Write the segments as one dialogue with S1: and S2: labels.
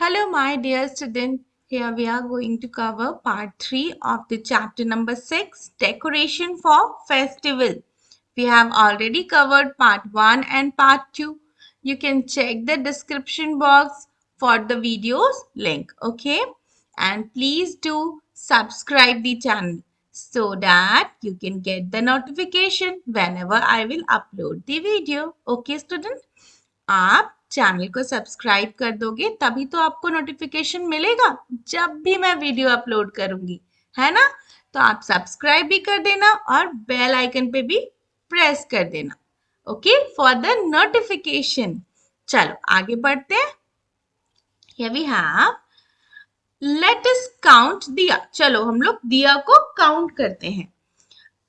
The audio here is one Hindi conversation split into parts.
S1: Hello, my dear student. Here we are going to cover part 3 of the chapter number 6, Decoration for Festival. We have already covered part 1 and part 2. You can check the description box for the videos link, okay? And please do subscribe the channel so that you can get the notification whenever I will upload the video. Okay, student? आप चैनल को सब्सक्राइब कर दोगे तभी तो आपको नोटिफिकेशन मिलेगा जब भी मैं वीडियो अपलोड करूंगी, है ना? तो आप सब्सक्राइब भी कर देना और बेल आइकन पे भी प्रेस कर देना, ओके, फॉर द नोटिफिकेशन। चलो आगे बढ़ते हैं। Here we have let us count दिया। चलो हम लोग दिया को काउंट करते हैं।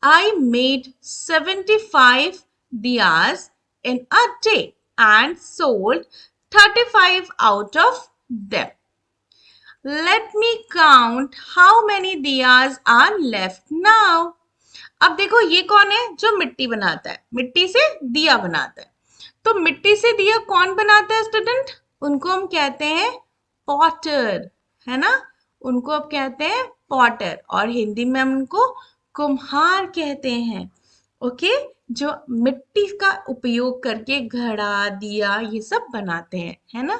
S1: I made 75 diyas in a day and sold 35 out of them. Let me count how many diyas are left now. अब देखो ये कौन है जो मिट्टी बनाता है, मिट्टी से दिया बनाता है। तो मिट्टी से दिया कौन बनाता है स्टूडेंट? उनको हम कहते हैं पॉटर, है ना? उनको अब कहते हैं पॉटर और हिंदी में हम उनको कुम्हार कहते हैं। ओके, जो मिट्टी का उपयोग करके घड़ा दिया ये सब बनाते हैं, है ना?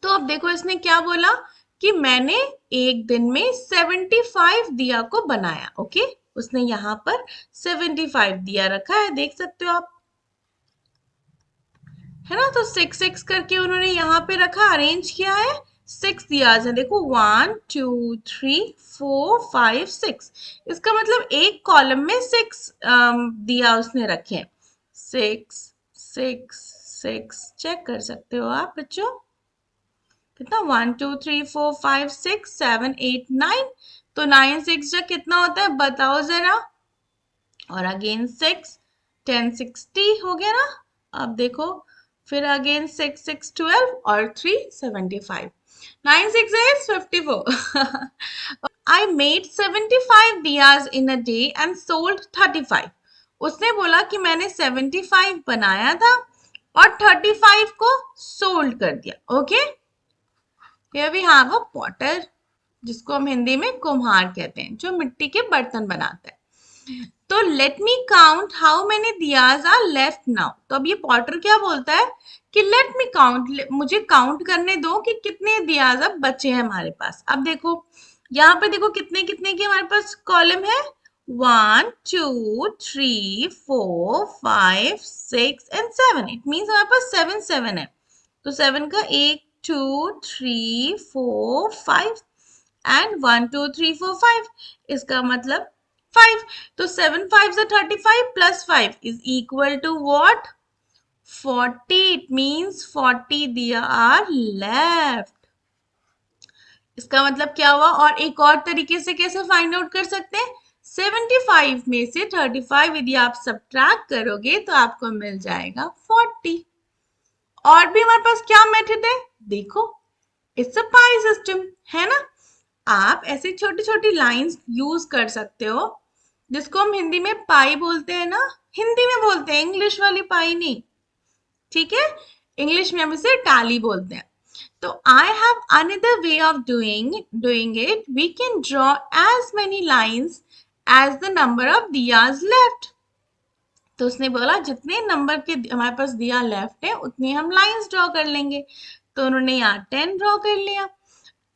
S1: तो अब देखो इसने क्या बोला कि मैंने एक दिन में 75 दिया को बनाया। ओके, उसने यहाँ पर 75 दिया रखा है, देख सकते हो आप, है ना? तो 6 करके उन्होंने यहाँ पे रखा, अरेंज किया है। 6 दिया है, देखो 1 2 3 4 5 6। इसका मतलब एक कॉलम में 6 दिया उसने रखे हैं। 6 6 6 चेक कर सकते हो आप बच्चों। कितना? 1 2 3 4 5 6 7 8 9। तो 9 6 जा कितना होता है बताओ जरा। और अगेन 6 10 60 हो गया ना। अब देखो फिर अगेन 6 6 12 और 3 75। 9 6 is 54. I made 75 diyas in a day and sold 35. उसने बोला कि मैंने 75 बनाया था और 35 को सोल्ड कर दिया। Okay, here we have a potter, जिसको हम हिंदी में कुम्हार कहते हैं, जो मिट्टी के बर्तन बनाता है। तो let me count how many diyas are left now. तो अब ये पॉटर क्या बोलता है कि लेट मी काउंट, मुझे काउंट करने दो कि कितने दियाज अब बचे हैं हमारे पास। अब देखो यहाँ पे देखो कितने कितने की हमारे पास कॉलम है। 1 2 3 4 5 6 एंड 7। इट मीन्स हमारे पास 7 7 है। तो 7 का 1 2 3 4 5 एंड 1 2 3 4 5। इसका मतलब 5। तो 7 5 is 35 plus 5 is equal to what? 40. It means 40 दिया are left. इसका मतलब क्या हुआ? और एक और तरीके से कैसे फाइंड आउट कर सकते हैं? 75 में से 35 यदि आप सब्ट्रैक्ट करोगे तो आपको मिल जाएगा 40। और भी हमारे पास क्या मेथड है देखो, इट्स अ पाई सिस्टम, है ना? आप ऐसे छोटी छोटी लाइंस यूज कर सकते हो, जिसको हम हिंदी में पाई बोलते हैं ना। हिंदी में बोलते हैं, इंग्लिश वाली पाई नहीं, ठीक है? इंग्लिश में हम इसे टैली बोलते हैं। तो I have another way of doing it. We can draw as many lines as the number of diyas left. तो उसने बोला जितने नंबर के हमारे पास दिया लेफ्ट है उतनी हम लाइंस ड्रॉ कर लेंगे। तो उन्होंने यहाँ 10 ड्रॉ कर लिया,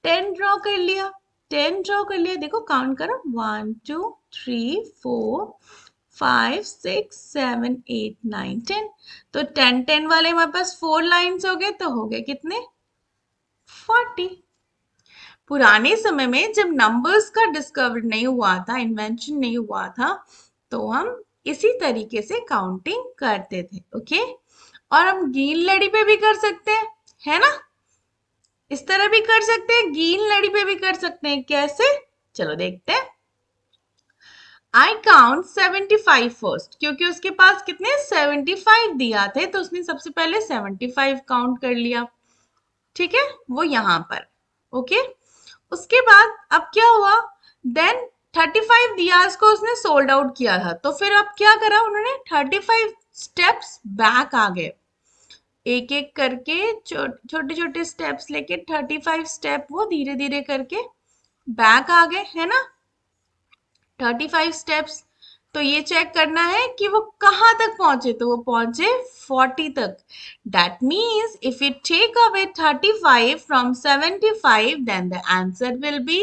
S1: 10 ड्रॉ कर लिया, 10 ड्रॉ कर लिया। देखो काउंट करो 1 2 3 4 5 6 7 8 9 10। तो 10 10 वाले हमारे पास 4 लाइंस हो गए, तो हो गए कितने? 40। पुराने समय में जब नंबर्स का डिस्कवर नहीं हुआ था, इन्वेंशन नहीं हुआ था, तो हम इसी तरीके से काउंटिंग करते थे। ओके, और हम गीन लड़ी पे भी कर सकते हैं, है ना? इस तरह भी कर सकते हैं, गीन लड़ी पे भी कर सकते हैं। कैसे? चलो देखते हैं। आई काउंट 75 फर्स्ट, क्योंकि उसके पास कितने 75 दिया थे, तो उसने सबसे पहले 75 काउंट कर लिया, ठीक है? वो यहां पर। ओके, उसके बाद अब क्या हुआ? देन 35 दियाज को उसने सोल्ड आउट किया था, तो फिर अब क्या करा उन्होंने? 35 स्टेप्स बैक आ गए। एक एक करके छोटे छोटे स्टेप्स लेके 35 स्टेप वो धीरे धीरे करके बैक आ गए, है ना। 35 स्टेप्स। तो ये चेक करना है कि वो कहाँ तक पहुंचे, तो वो पहुंचे 40 तक। That means if you take away 35 from 75 then the answer will be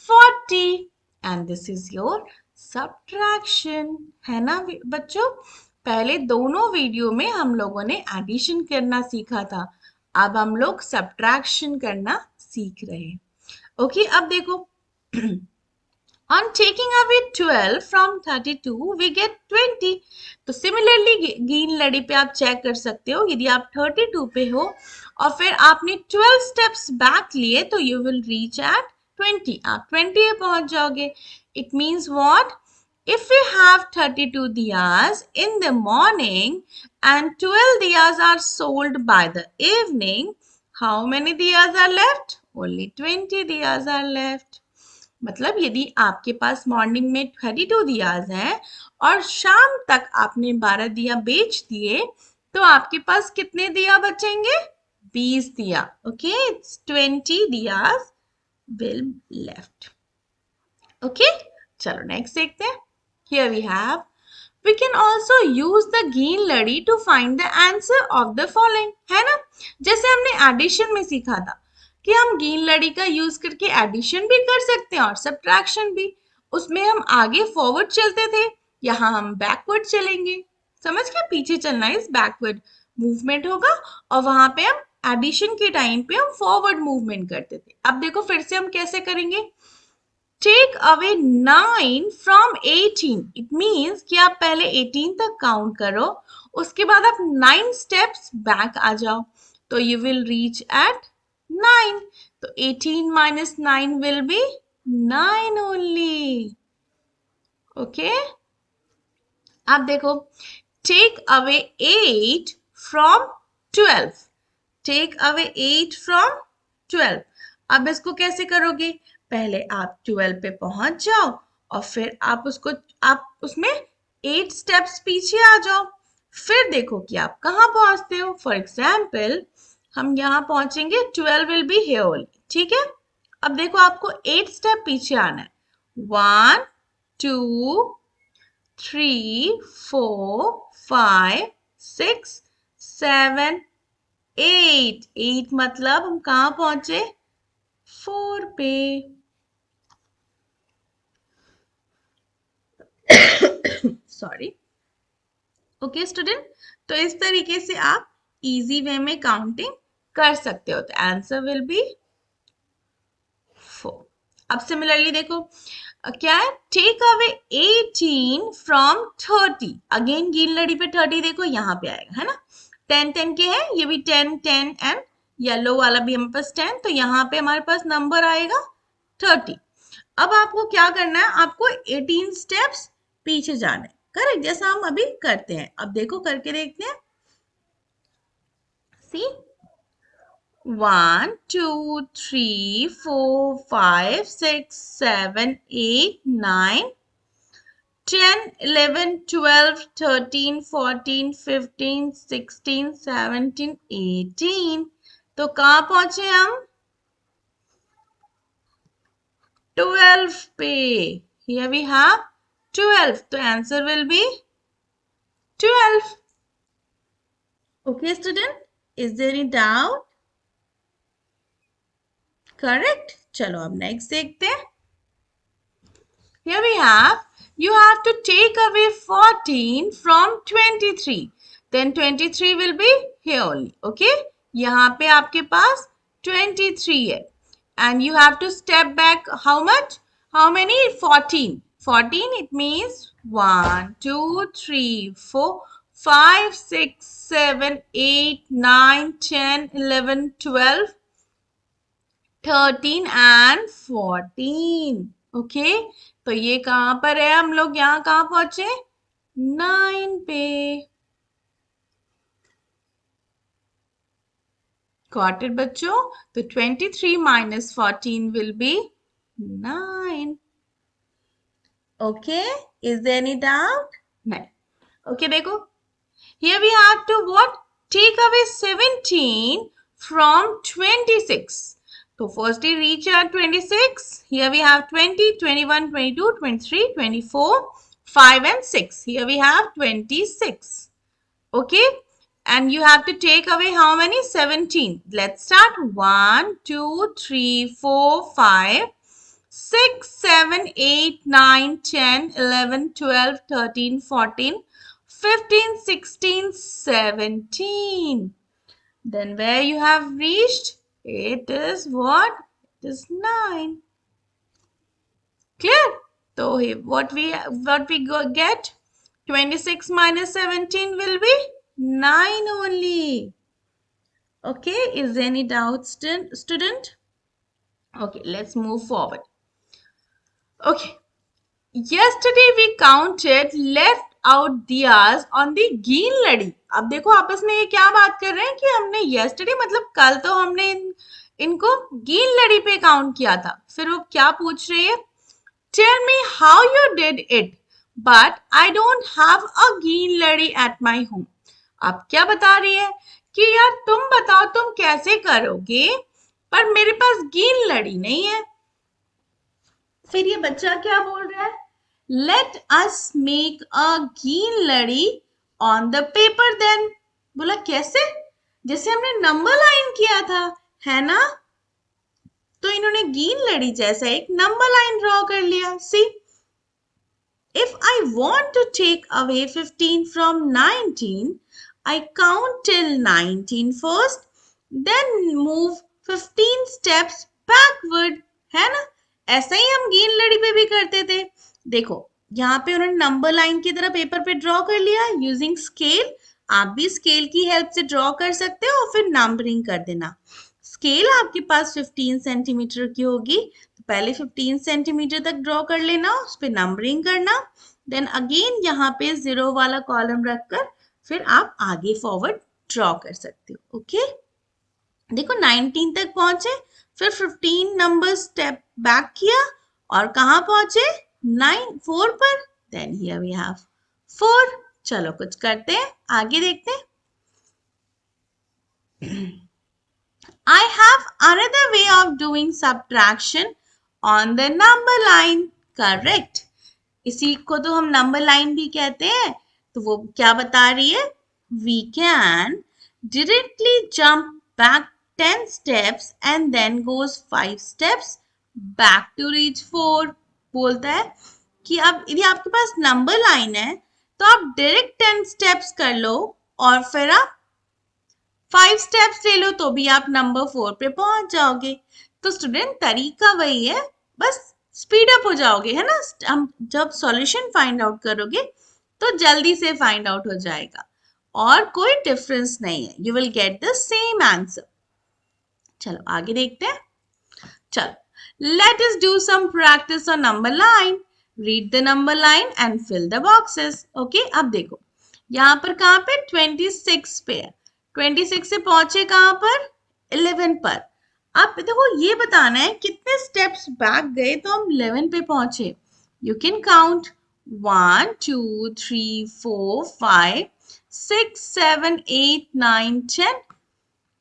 S1: 40 and this is your subtraction, है ना बच्चों। पहले दोनों वीडियो में हम लोगों ने एडिशन करना सीखा था, अब हम लोग सब्ट्रैक्शन करना सीख रहे हैं। ओके, अब देखो On taking away 12 from 32, we get 20. तो सिमिलरली ग्रीन लड़ी पे आप चेक कर सकते हो, यदि आप 32 पे हो और फिर आपने 12 स्टेप्स बैक लिए तो यू विल रीच एट 20, आप 20 पे पहुंच जाओगे। It means what, if we have 32 diyas in the morning and 12 diyas are sold by the evening, how many diyas are left? Only 20 diyas are left. मतलब यदि आपके पास मॉर्निंग में 32 दियाज हैं और शाम तक आपने 12 दिया बेच दिए, तो आपके पास कितने दिया बचेंगे? 20 दिया। Okay, it's 20 diyas will left. Okay, चलो नेक्स्ट देखते हैं। Here we have, we can also use the green लड़ी to find the answer of the following, है ना। जैसे हमने एडिशन में सीखा था कि हम ग्रीन लड़ी का यूज करके एडिशन भी कर सकते हैं और सब्ट्रैक्शन भी। उसमें हम आगे फॉरवर्ड चलते थे, यहाँ हम बैकवर्ड चलेंगे। समझ गए, पीछे चलना इज बैकवर्ड मूवमेंट होगा और वहां पे हम एडिशन के टाइम पे हम फॉरवर्ड मूवमेंट करते थे। अब देखो फिर से हम कैसे करेंगे। Take away 9 from 18, it means कि आप पहले 18 तक काउंट करो, उसके बाद आप 9 स्टेप्स बैक आ जाओ, तो यू विल रीच एट 9। तो 18 minus 9 will be 9 only. Okay, अब देखो, take away 8 from 12, take away 8 from 12। अब इसको कैसे करोगे, पहले आप 12 पे पहुंच जाओ और फिर आप उसमें 8 स्टेप्स पीछे आ जाओ, फिर देखो कि आप कहाँ पहुंचते हो। फॉर एग्जाम्पल हम यहाँ पहुंचेंगे, 12 विल बी हियर ओनली, ठीक है। अब देखो आपको 8 स्टेप पीछे आना है, 1 2 3 4 5 6 7 8, 8 मतलब हम कहाँ पहुंचे, 4 पे। सॉरी। ओके स्टूडेंट, तो इस तरीके से आप इजी वे में काउंटिंग कर सकते हो, तो आंसर विल बी 4। अब सिमिलरली देखो क्या है, take away 18 from 30, again green लड़ी पे 30 देखो यहाँ पे आएगा, है ना। 10 10 के हैं, ये भी 10 10 एंड येलो वाला भी हमारे पास 10, तो यहाँ पे हमारे पास नंबर आएगा 30। अब आपको क्या करना है, आपको 18 स्टेप्स पीछे जाना है, करेक्ट, जैसा हम अभी करते हैं। अब देखो करके देखते हैं। सी 1 2 3 4 5 6 7 8 9 10 11 12 13 14 15 16 17 18। तो कहाँ पहुंचे हम, 12 पे। Here we have 12, तो answer will B 12। Okay student, is there any doubt? Correct। चलो अब नेक्स्ट देखते हैं। Here we have, you have to take away 14 from 23, then 23 will be here only, okay। यहाँ पे आपके पास 23 है and you have to step back how much, how many, 14, 14 it means 1 2 3 4 5 6 7 8 9 10 11 12 13 and 14। Okay, तो ये कहां पर है, हम लोग यहाँ कहाँ पहुंचे, 9 पे। गॉट इट बच्चों, तो 23 minus 14 will be 9। Okay, is there any doubt, नहीं। ओके देखो, here we have to what, take away 17 from 26. So firstly reach at 26. Here we have 20, 21, 22, 23, 24, 5 and 6. Here we have 26. Okay. And you have to take away how many? 17. Let's start. 1, 2, 3, 4, 5, 6, 7, 8, 9, 10, 11, 12, 13, 14, 15, 16, 17. Then where you have reached? It is what? It is 9. Clear? So what we get? 26 minus 17 will be 9 only. Okay, is there any doubt, student? Okay, let's move forward. Okay, yesterday we counted left out diyas on the green लड़ी. अब देखो आपस में ये क्या बात कर रहे हैं कि हमने yesterday मतलब कल तो हमने इनको green लड़ी पे काउंट किया था. फिर वो क्या पूछ रही है? Tell me how you did it, but I don't have a green लड़ी at my home. अब क्या बता रही है कि यार तुम बताओ तुम कैसे करोगे, पर मेरे पास green लड़ी नहीं है. फिर ये बच्चा क्या बोल रहा है? Let us make a green लड़ी ऑन द पेपर देन. बोला कैसे? जैसे हमने नंबर लाइन किया था, है ना? तो इन्होंने green लड़ी जैसा एक नंबर लाइन ड्रॉ कर लिया. सी, if I want to take away 15 from 19, I count till 19 first, then move 15 steps backward. है ना? ऐसा ही हम ग्रीन लड़ी पे भी करते थे. देखो यहाँ पे उन्होंने नंबर लाइन की तरह पेपर पे ड्रॉ कर लिया यूजिंग स्केल. आप भी स्केल की हेल्प से ड्रॉ कर सकते हो और फिर नंबरिंग कर देना. स्केल आपके पास 15 सेंटीमीटर की होगी, तो पहले 15 सेंटीमीटर तक ड्रॉ कर लेना, उस पर नंबरिंग करना. देन अगेन यहाँ पे 0 वाला कॉलम रखकर फिर आप आगे फॉरवर्ड ड्रॉ कर सकते हो. ओके, देखो 19 तक पहुंचे, फिर 15 नंबर स्टेप बैक किया और कहाँ पहुंचे? 4 पर. Then here we have 4. चलो कुछ करते हैं, आगे देखते हैं. I have another way of doing subtraction on the number line. Correct. इसी को तो हम नंबर लाइन भी कहते हैं. तो वो क्या बता रही है? We can directly jump back 10 steps and then goes 5 steps back to reach 4. बोलता है कि अब यदि आपके पास नंबर लाइन है तो आप डायरेक्ट 10 स्टेप्स कर लो और फिर आप 5 स्टेप्स ले लो तो भी आप नंबर 4 पे पहुंच जाओगे. तो स्टूडेंट तरीका वही है, बस स्पीड अप हो जाओगे, है ना? हम जब सॉल्यूशन फाइंड आउट करोगे तो जल्दी से फाइंड आउट हो जाएगा और कोई डिफरेंस नहीं है. You will get the same answer. चलो आगे देखते हैं. चलो let us do some practice on number line. Read the number line and fill the boxes. Okay, अब देखो यहाँ पर कहाँ पे? 26 पे है. 26 से पहुंचे कहाँ पर? 11 पर. अब देखो ये बताना है कितने स्टेप्स बैक गए तो हम 11 पे पहुंचे. You can count 1 2 3 4 5 6 7 8 9 10.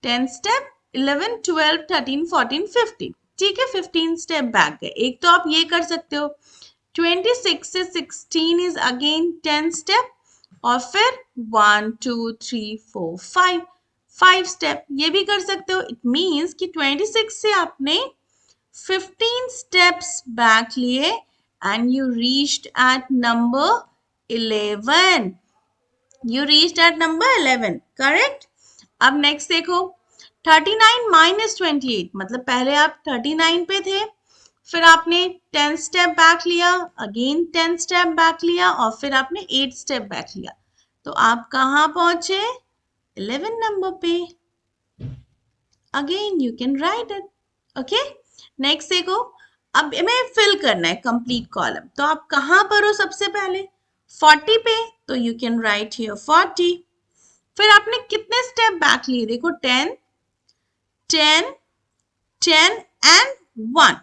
S1: 10 स्टेप 11 12 13 14 15. ठीक है, 15 स्टेप बैक गए. एक तो आप ये कर सकते हो. 26 से 16 इज अगेन 10 स्टेप और फिर 1 2 3 4 5 5 स्टेप. ये भी कर सकते हो. इट मीन्स कि 26 से आपने 15 स्टेप्स बैक लिए and you reached eight number 11. You reached eight number 11. Correct. अब नेक्स्ट देखो 39 माइनस 28, मतलब पहले आप 39 पे थे, फिर आपने 10 स्टेप बैक लिया, अगेन 10 स्टेप बैक लिया और फिर आपने 8 स्टेप बैक लिया. तो आप कहाँ पहुंचे? 11 नंबर पे. Again you can right it. Okay, next देखो. अब हमें फिल करना है कंप्लीट कॉलम. तो आप कहाँ पर हो? सबसे पहले 40 पे, तो यू कैन राइट हियर 40. फिर आपने कितने स्टेप बैक लिए? देखो 10 10 10 एंड 1,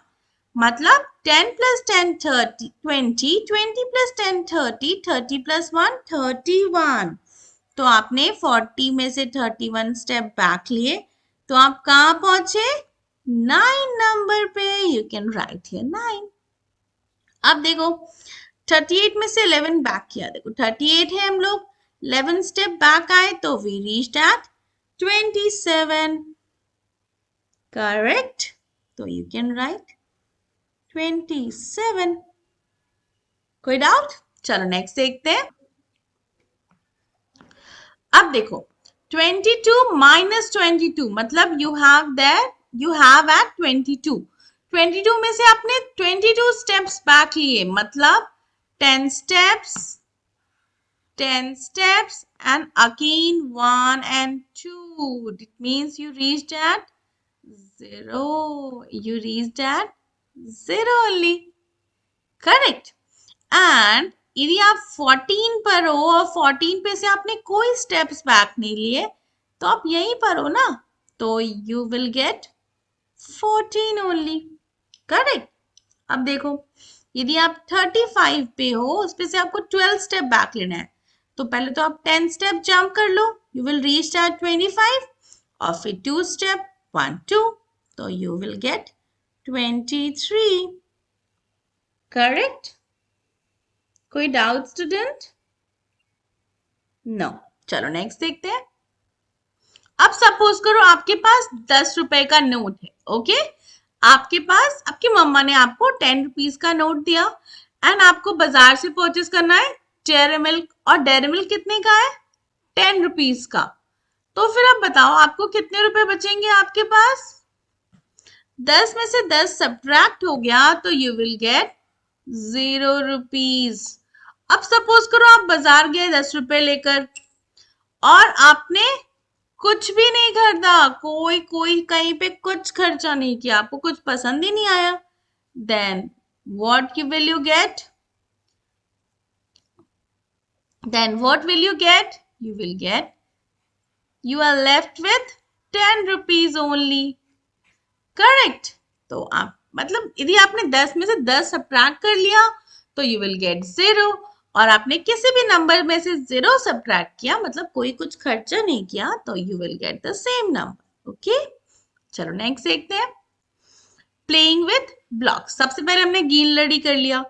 S1: मतलब 10 plus 10 30 20 20 plus 10 30 30 plus 1 31. तो आपने 40 में से 31 स्टेप बैक लिए, तो आप कहाँ पहुंचे? 9 नंबर पे। You can write here 9। अब देखो 38 में से 11 बैक किया, देखो 38 है, हम लोग 11 स्टेप बैक आए तो वी रीच्ड एट 27। करेक्ट, तो यू कैन राइट 27। कोई डाउट? चलो नेक्स्ट देखते हैं। अब देखो 22 माइनस 22 मतलब यू हैव एट 22। 22 में से आपने 22 स्टेप्स बैक लिए, मतलब 10 steps, 10 steps, and again 1 and 2. It means you reached at 0. You reached at 0 only. Correct. And यदि आप 14 पर हो और 14 पे से आपने कोई स्टेप्स बैक नहीं लिए, तो आप यहीं पर हो ना, तो you will gate 14 only. Correct. अब देखो यदि आप 35 पे हो, उस पे से आपको 12 स्टेप बैक लेना है, तो पहले तो आप 10 स्टेप जंप कर लो, यू विल रीच एट 25, और फिर 2 स्टेप 1 2, तो यू विल गेट 23। करेक्ट। कोई डाउट स्टूडेंट? नो। चलो नेक्स्ट देखते हैं। अब सपोज करो आपके पास 10 रुपए का नोट है, ओके? आपके पास आपकी मम्मा ने आपको 10 रुपीज का नोट दिया एंड आपको बाजार से परचेस करना है डेयरी मिल्क, और डेयरी मिल्क कितने का है? 10 रुपीज का। तो फिर आप बताओ आपको कितने रुपए बचेंगे आपके पास? 10 में से 10 सब्ट्रैक्ट हो गया तो यू विल गेट 0 रुपीज। अब सपोज करो आप बाजार गए 10 रुपए लेकर और आपने कुछ भी नहीं खरीदा, कोई कहीं पे कुछ खर्चा नहीं किया, आपको कुछ पसंद ही नहीं आया, then what will you get? Then what will you get? You will get, you are left with 10 rupees only. Correct. तो आप मतलब यदि आपने 10 में से 10 सब्ट्रैक्ट कर लिया तो यू विल गेट 0, और आपने किसी भी नंबर में से 0 सब्ट्रैक्ट किया मतलब कोई कुछ खर्चा नहीं किया, तो you will get the same number. Okay, चलो नेक्स्ट देखते हैं। Playing with blocks. सबसे पहले हमने गेंद लड़ी कर लिया,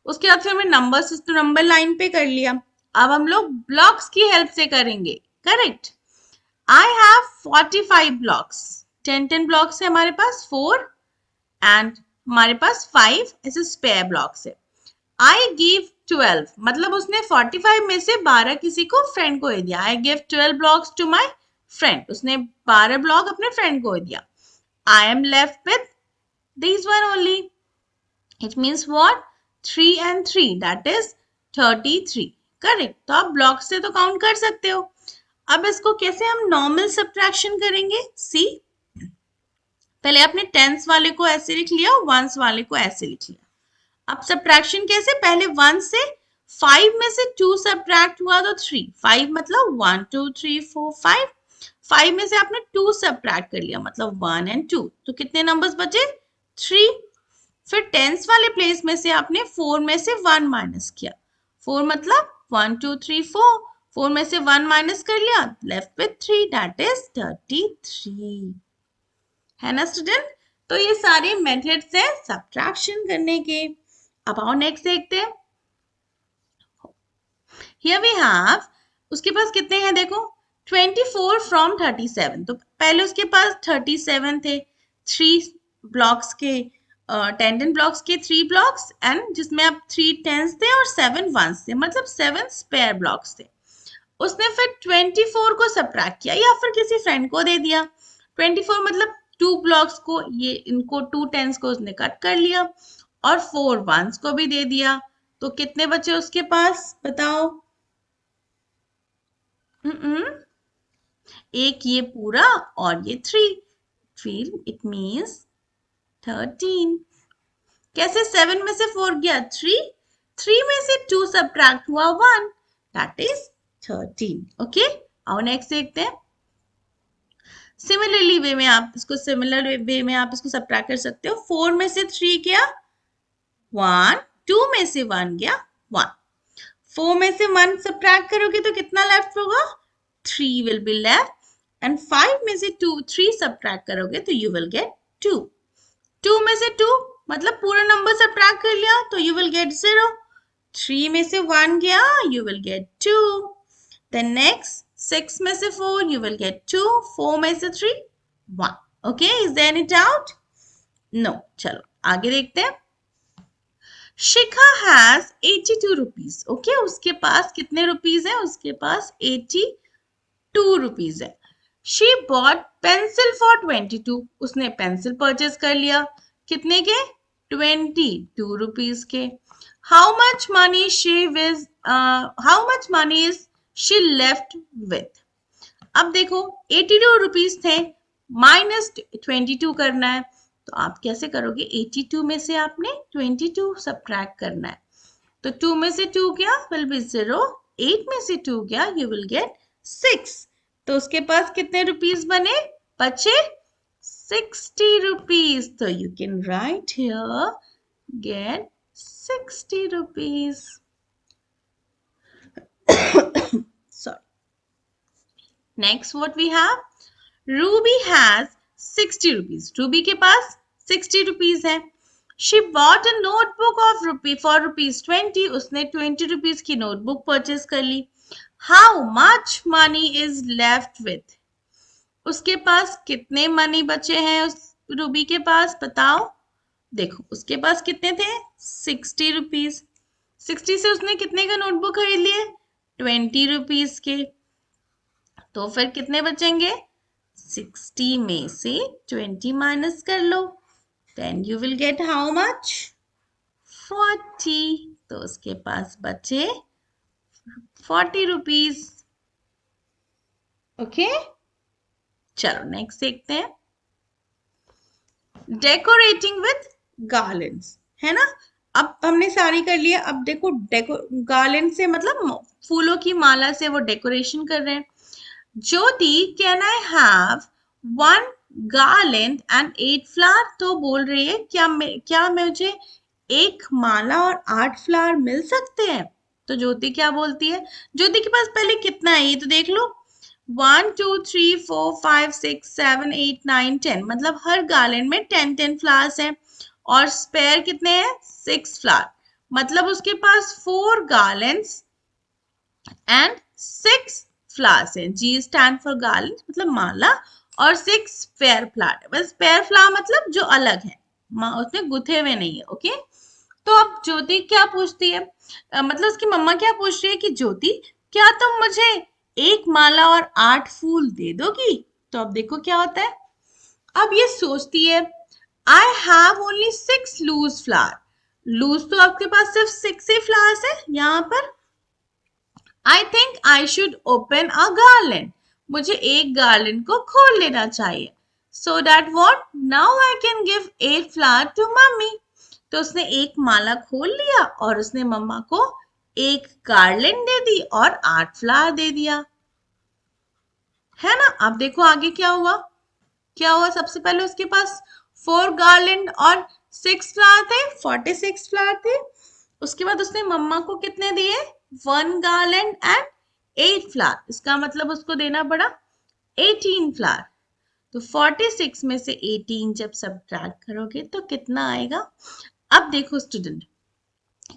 S1: उसके बाद फिर हमने नंबर सिस्टम नंबर लाइन पे कर लिया। अब हम लोग ब्लॉक्स की हेल्प से करेंगे। Correct. I have 45 blocks, 10 blocks है हमारे पास, 4 एंड हमारे पास 5 ऐसे स्पेयर ब्लॉक्स है। आई गिव 12 मतलब उसने 45 में से 12 किसी को फ्रेंड को दे दिया। I give 12 blocks to my friend, उसने 12 ब्लॉक अपने फ्रेंड को दे दिया। I am left with these one only. It means what? 3 and 3 that is 33. Correct. तो आप ब्लॉक से तो काउंट कर सकते हो। अब इसको कैसे हम नॉर्मल सब्ट्रैक्शन करेंगे? सी, पहले आपने टेंस वाले को ऐसे लिख लिया, वंस वाले को ऐसे लिख लिया। अब सब्ट्रैक्शन कैसे? पहले 1 से 5 में से 2 सब्ट्रैक्ट हुआ तो 3, 5 मतलब 1 2 3 4 5, 5 में से आपने 2 सब्ट्रैक्ट कर लिया मतलब 1 एंड 2, तो कितने नंबर्स बचे? 3। फिर टेंस वाले प्लेस में से आपने 4 में से 1 माइनस किया, 4 मतलब 1 2 3 4, 4 में से 1 माइनस कर लिया, लेफ्ट विथ 3 दैट इज 33। है ना स्टूडेंट? तो ये सारे मेथड्स है सब्ट्रैक्शन करने के। अब आओ नेक्स्ट देखते हैं। हियर वी हैव, उसके पास कितने हैं देखो, 24 फ्रॉम 37, तो पहले उसके पास 37 थे, 3 ब्लॉक्स के 10 ब्लॉक्स के 3 ब्लॉक्स एंड जिसमें अब 3 टेंस थे और 7 वंस थे, मतलब 7 स्पेयर ब्लॉक्स थे। उसने फिर 24 को सब्ट्रैक्ट किया या फिर किसी फ्रेंड को दे दिया। 24 मतलब 2 ब्लॉक्स को, ये इनको 2 टेंस को उसने कट कर लिया और 4 वंस को भी दे दिया, तो कितने बचे उसके पास बताओ? एक ये पूरा और ये 3, फिर इट मीन्स 13। कैसे? 7 में से 4 गया 3, 3 में से 2 सब्ट्रैक्ट हुआ 1, दैट इज 13। ओके, आओ नेक्स्ट देखते हैं। सिमिलरली वे में आप इसको सब्ट्रैक्ट कर सकते हो। 4 में से 3 गया 1, 2 में से 1 गया 1, 4 में से 1 सब्ट्रैक्ट करोगे तो कितना लेफ्ट होगा? 3 will be left and 5 में से 3 subtract करोगे तो you will get 2. 2 में से 2 मतलब पूरा नंबर subtract कर लिया तो you will get 0. 3 में से 1 गया you will get 2. Then next 6 में से 4 you will get 2. 4 में से 3 1. Okay, is there any doubt? No. चलो आगे देखते हैं. शिखा has 82 rupees. Okay, उसके पास कितने रुपीस है? उसके पास 82 रुपीस है. She bought pencil for 22. उसने पेंसिल परचेज कर लिया. कितने के? 22 रुपीस के. How much money is she left with? अब देखो 82 रुपीस थे, माइनस 22 करना है. तो आप कैसे करोगे? 82 में से आपने 22 सब्ट्रैक्ट करना है. तो 2 में से 2 गया विल बी 0. 8 में से 2 गया यू विल गेट 6. तो उसके पास कितने रुपीस बने? बचे 60 रुपीस. तो you can write here get 60 rupees. Sorry. Next what we have? Ruby has 60 rupees. Ruby के पास 60 rupees है. She bought a notebook of rupees 20. उसने 20 rupees की notebook purchase कर ली. How much money is left with? उसके पास कितने मनी बचे हैं उस रूबी के पास? बताओ. देखो उसके पास कितने थे? 60 रुपीज. 60 से उसने कितने का नोटबुक खरीद लिए? 20 रुपीज के. तो फिर कितने बचेंगे? 60 में से 20 माइनस कर लो. Then you will get how much? 40. तो उसके पास बचे 40 रुपीज. ओके, चलो नेक्स्ट देखते हैं. डेकोरेटिंग विथ गार्लेंड्स, है ना. अब हमने सारी कर लिया. अब देखो गार्लेंड से मतलब फूलों की माला से वो डेकोरेशन कर रहे हैं. Jyoti, can I have 1 garland and 8 flower? तो बोल रही है क्या मुझे एक माला और 8 फ्लावर मिल सकते हैं? तो ज्योति क्या बोलती है? ज्योति के पास पहले कितना है ये तो देख लो. 1 2 3 4 5 6 7 8 9 10. मतलब हर गार्लेंड में 10 फ्लावर्स हैं. और स्पेयर कितने हैं? 6 फ्लावर. मतलब उसके पास 4 garlands and 6 फ्लावर्स हैं. G स्टैंड फॉर गार्लेंड मतलब माला, और 6 स्पेयर फ्लावर. बस स्पेयर फ्लावर मतलब जो अलग है, उसमें गुथे हुए नहीं है. ओके, तो अब ज्योति क्या पूछती है? मतलब उसकी मम्मा क्या पूछ रही है कि ज्योति, क्या तुम मुझे एक माला और 8 फूल दे दोगी? तो अब देखो क्या होता है. अब ये सोचती है I have only 6 loose flower. Loose तो आपके पास सिर्फ 6 ही फ्लावर्स है यहाँ पर. I think I should open a garland. मुझे एक गार्लेंड को खोल लेना चाहिए. So that what? Now I can give 8 flower to mummy. तो उसने एक माला खोल लिया और उसने मम्मा को एक गार्लेंड दे दी और 8 फ्लावर दे दिया, है ना. अब देखो आगे क्या हुआ. क्या हुआ? सबसे पहले उसके पास 4 गार्लेंड और 6 फ्लावर थे, 46 फ्लावर थे. उसके बाद उसने मम्मा को कितने दिए? 1 गार्लेंड एंड 8 फ्लावर. इसका मतलब उसको देना पड़ा 18 फ्लावर. तो 46 में से 18 जब सब्ट्रैक्ट करोगे तो कितना आएगा? अब देखो स्टूडेंट,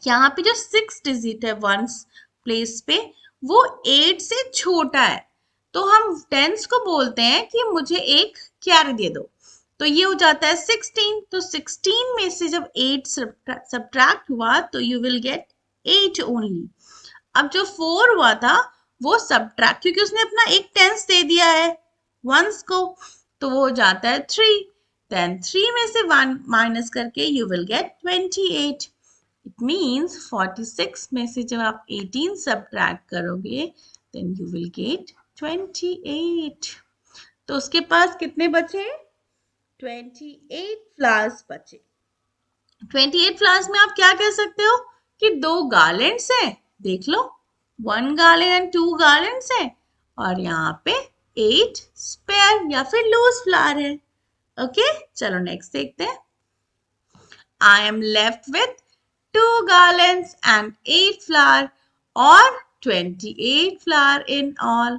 S1: यहाँ पे जो 6 डिजिट है वंस प्लेस पे, वो 8 से छोटा है. तो हम टेंस को बोलते हैं कि मुझे एक कैरी दे दो. तो ये हो जाता है 16. तो 16 में से जब 8 सब्ट्रैक्ट हुआ तो यू विल गेट 8 ओनली. अब जो 4 हुआ था वो सब्ट्रैक्ट, क्योंकि उसने अपना एक टेंस दे दिया है वंस को, तो वो हो जाता है 3. देन 3 में से 1 माइनस करके you will gate 28. It means 46 में से जब आप 18 सब्ट्रैक्ट करोगे देन यू विल गेट 28. तो उसके पास कितने बचे? 28 फ्लावर्स बचे. 28 फ्लावर्स में आप क्या कह सकते हो कि 2 गार्लेंड्स हैं. देख लो, 1 गार्लेंड एंड 2 गार्लेंड्स हैं, और यहाँ पे 8 स्पेयर या फिर लूज फ्लावर है. ओके, चलो नेक्स्ट देखते हैं. I am left with 2 garlands and 8 flower or 28 flower in all.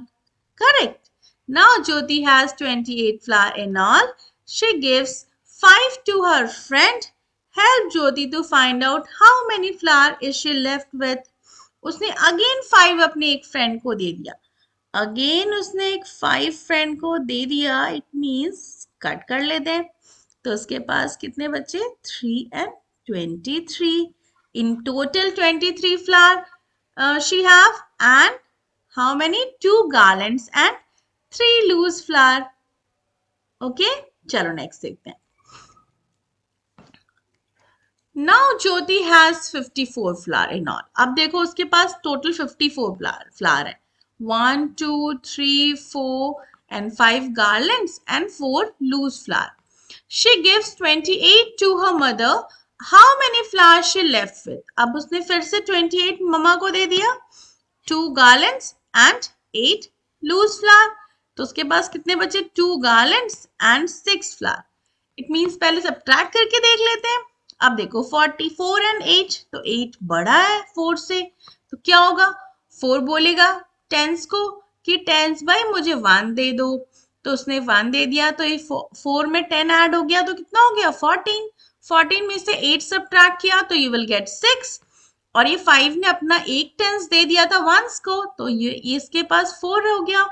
S1: Correct. Now Jyoti has 28 flower in all. She gives 5 to her friend. Help Jyoti to find out how many flower is she left with. उसने again 5 अपने एक friend को दे दिया. Again उसने एक 5 friend को दे दिया. It means कट कर लेते हैं. तो उसके पास कितने बचे? 3 and 23. In total 23 flower she have, and how many? 2 garlands and 3 loose flower. Okay, चलो next देखते हैं. Now Jyoti has 54 flower in all. अब देखो उसके पास total 54 flower है. 1, 2, 3, 4 and 5 garlands and 4 loose flower. She gives 28 to her mother. How many flowers she left with? अब उसने फिर से 28 मम्मा को दे दिया. 2 garlands and 8 loose flower. तो उसके पास कितने बचे? 2 garlands and 6 flower. It means पहले subtract करके देख लेते हैं. अब देखो 44 and 8, तो 8 बड़ा है 4 से, तो क्या होगा? 4 बोलेगा टेंस को कि टेंस भाई मुझे 1 दे दो, तो उसने 1 दे दिया, तो ये 4 में 10 ऐड हो गया, तो कितना हो गया? 14. 14 में से 8 सब्ट्रैक्ट किया तो यू विल गेट 6, और ये 5 ने अपना एक टेंस दे दिया था वंस को, तो ये इसके पास 4 हो गया.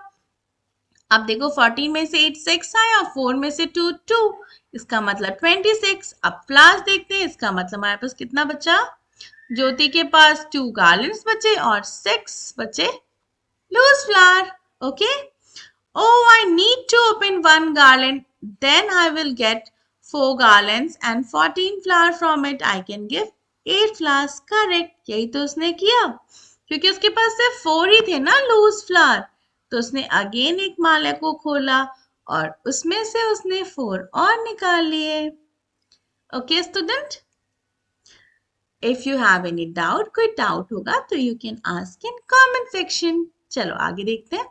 S1: अब देखो 14 में से 8 6 आया, 4 में से 2 2, इसका मतलब 26. अब क्लास देखते हैं, इसका मतलब हमारे पास कितना बचा? ज्योति के पास 2 गार्लैंड्स बचे और 6 बचे loose flower. Okay. Oh, I need to open 1 garland, then I will get 4 garlands and 14 flower from it. I can give 8 flowers. Correct. यही तो उसने किया, क्योंकि उसके पास सिर्फ 4 ही थे ना लूज फ्लावर. तो उसने अगेन एक माला को खोला और उसमें से उसने 4 और निकाल लिए. Okay student, if you have any doubt, कोई डाउट होगा तो you can ask in comment section. चलो आगे देखते हैं.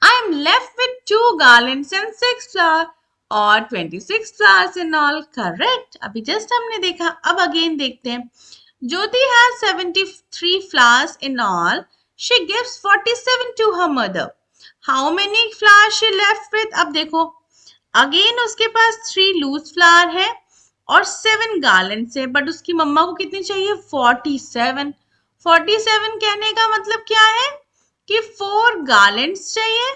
S1: I am left with 2 garlands and 6 flowers, or 26 flowers in all. Correct. अभी just हमने देखा, अब again देखते हैं. Jyoti has 73 flowers in all. She gives 47 to her mother. How many flowers she left with? अब देखो, again उसके पास 3 loose flower है और 7 garlands है, but उसकी मम्मा को कितनी चाहिए? 47. 47 कहने का मतलब क्या है कि 4 गार्लैंड्स चाहिए,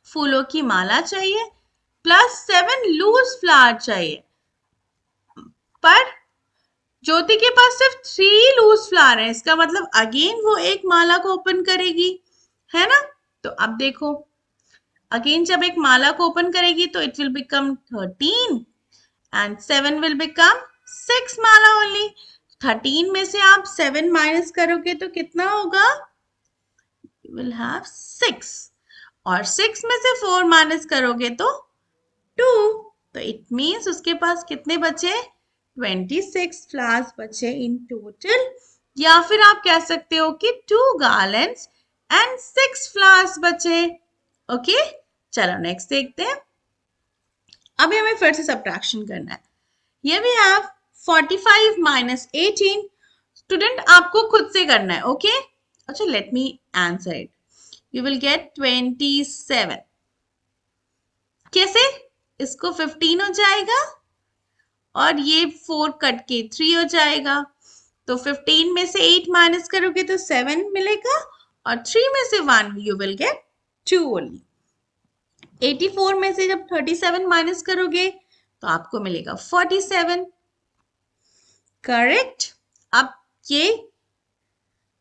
S1: फूलों की माला चाहिए, प्लस 7 लूज फ्लावर चाहिए. पर ज्योति के पास सिर्फ 3 लूज फ्लावर है, इसका मतलब अगेन वो एक माला को ओपन करेगी, है ना? तो अब देखो, अगेन जब एक माला को ओपन करेगी तो it will become 13 and 7 will become 6 Mala only. 13 में से आप 7 माइनस करोगे तो कितना होगा? You will have 6, और 6 में से 4 माइनस करोगे तो 2. तो इट मीन्स उसके पास कितने बचे? 26 फ्लावर्स बचे इन टोटल, या फिर आप कह सकते हो कि 2 गार्लैंड्स एंड 6 फ्लावर्स बचे. ओके, चलो नेक्स्ट देखते हैं. अभी हमें फिर से सब्ट्रैक्शन करना है. ये वी हैव 45 माइनस 18. स्टूडेंट आपको खुद से करना है. ओके, अच्छा let me answer it. You will get 27. कैसे? इसको 15 हो जाएगा और ये 4 कट के 3 हो जाएगा. तो 15 में से 8 माइनस करोगे तो 7 मिलेगा और 3 में से 1 you will get 2 only. 84 में से जब 37 माइनस करोगे तो आपको मिलेगा 47. करेक्ट. अब ये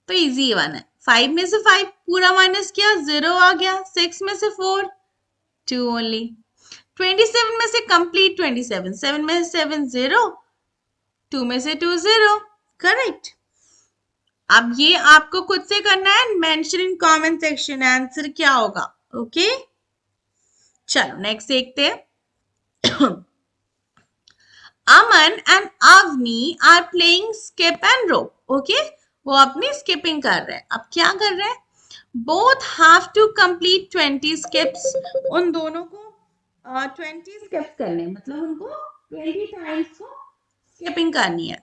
S1: तो इजी वन है. 5 में से 5 पूरा माइनस किया, 0 आ गया. 6 में से 4, 2 ओनली. 27 में से कंप्लीट 27, 7 में से 7 0, 2 में से 2 0. करेक्ट. अब ये आपको खुद से करना है. Mention in comment section answer क्या होगा. ओके, चलो नेक्स्ट देखते हैं. Aman and Avni are playing skip and rope. Okay, वो अपनी स्किपिंग कर रहे हैं. अब क्या कर रहे हैं? Both have to complete 20 skips. उन दोनों को 20 स्किप्स करने, मतलब उनको 20 टाइम्स को स्किपिंग करनी है.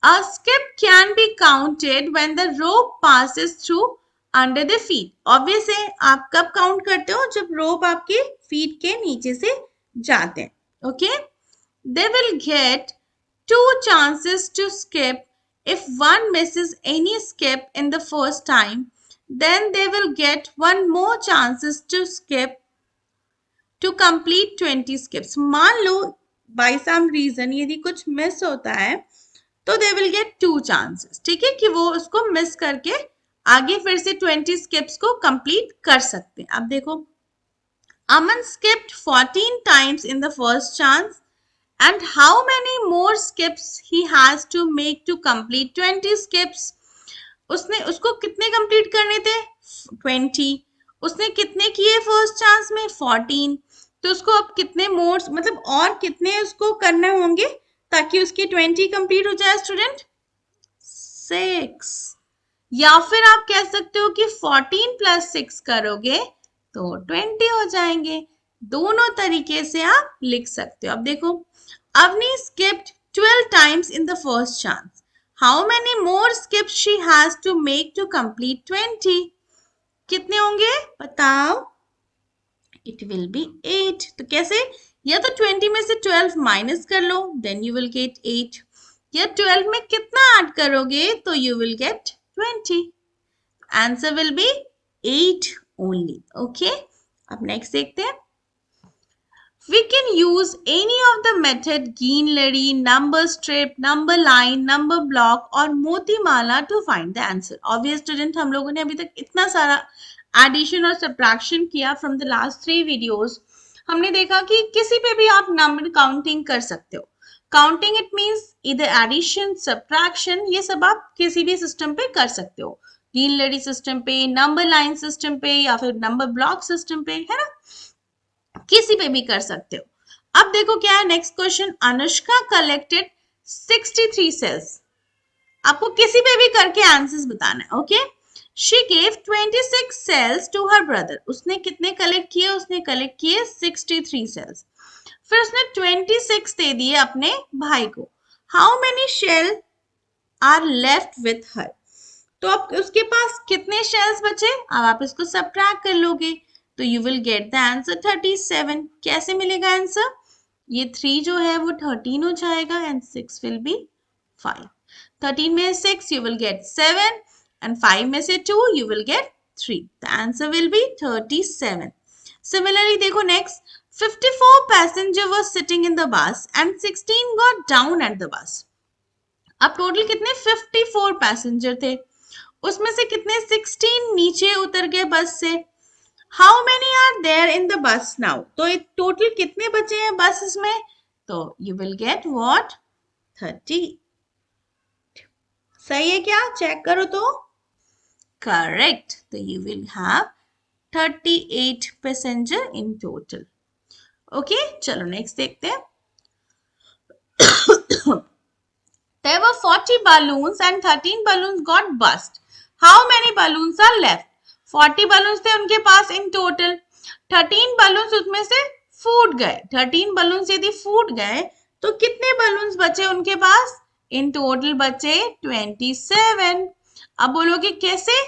S1: A skip can be counted when the rope passes through under the feet. Obvious है, आप कब काउंट करते हो, जब रोप आपके फीट के नीचे से जाते हैं। Okay, they will get two chances to skip. If one misses any skip in the first time, then they will get one more chances to skip to complete 20 skips. मान लो by some reason यदि कुछ मिस होता है तो they will get two chances, ठीक है, कि वो उसको मिस करके आगे फिर से 20 स्किप्स को कंप्लीट कर सकते हैं। अब देखो, अमन skipped 14 times in the first chance, and how many more skips he has to make to complete 20 skips. उसको कितने कंप्लीट करने थे, 20। उसने कितने किए फर्स्ट चांस में, 14। तो उसको अब कितने मोर, मतलब और कितने उसको करने होंगे ताकि उसके 20 कंप्लीट हो जाए स्टूडेंट, 6। या फिर आप कह सकते हो कि 14 प्लस 6 करोगे तो 20 हो जाएंगे। दोनों तरीके से आप लिख सकते हो। अब देखो, Avani skipped 12 times in the first chance. How many more skips she has to make to complete 20? कितने होंगे बताओ? It will be 8. तो कैसे, या तो 20 में से 12 माइनस कर लो, then you will get 8. या 12 में कितना ऐड करोगे तो you will get 20. Answer will be 8 only. Okay, अब next देखते हैं। We can use any of the method green lady, number strip, number line, number block और मोती माला to find the answer. Obvious student, हम लोगों ने अभी तक इतना सारा addition और subtraction किया from the last 3 videos. हमने देखा कि किसी पे भी आप number counting कर सकते हो। Counting it means either addition, subtraction, ये सब आप किसी भी system पे कर सकते हो। green lady system पे, number line system पे या फिर number block system पे, है ना, किसी पे भी कर सकते हो। अब देखो क्या है next question. Anushka collected 63 shells. आपको किसी पे भी करके आंसर्स बताना है। Okay, she gave 26 shells to her brother. उसने कितने कलेक्ट किए, उसने कलेक्ट किए 63 सेल्स। फिर उसने 26 दे दिए अपने भाई को। How many shell are left with her. तो अब उसके पास कितने शेल्स बचे, अब आप इसको सब्ट्रैक्ट कर लोगे तो you will get the answer 37। कैसे मिलेगा आंसर, ये 3 जो है वो 13 हो जाएगा एंड 6 विल बी 5। 13 में 6 यू विल गेट 7 एंड 5 में से 2 you will get 3। The answer will be 37। Similarly देखो next, 54 passenger were sitting in the bus and 16 got down at the bus. अब टोटल कितने 54 पैसेंजर थे, उसमें से कितने 16 नीचे उतर गए बस से। How many are there in the bus now. तो टोटल कितने बचे हैं बस में, तो यू विल गेट व्हाट 30। सही है क्या, चेक करो तो। करेक्ट, तो you will have 38 passenger in total. Okay, चलो नेक्स्ट देखते हैं। There were 40 balloons and 13 balloons got burst. How many balloons are left? 40 balloons थे उनके पास in total. 13 balloons उसमें से फूट गए। 13 balloons यदि फूट गए तो कितने balloons बचे उनके पास? In total बचे 27. अब बोलोगे कैसे?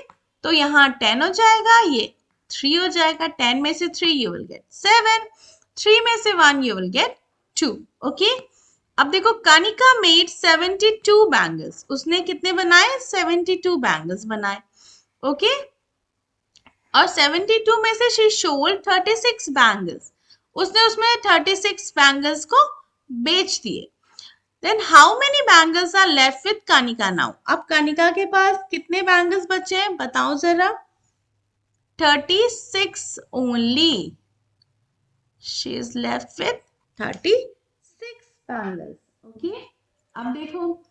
S1: तो यहाँ 10 हो जाएगा, ये 3 हो जाएगा। 10 में से 3 you will get 7. 3 में से 1 you will get 2. Okay? अब देखो, कानिका मेड 72 बैंगल्स। उसने कितने बनाए, 72 बैंगल्स बनाए। ओके, और 72 में से शी सोल्ड 36 बैंगल्स। उसने उसमें 36 बैंगल्स को बेच दिए। Then how many bangles are left with Kanika now. अब कानिका के पास कितने बैंगल्स बचे हैं बताओ जरा। 36 only. She is left with 36 bangles. Okay, अब देखो,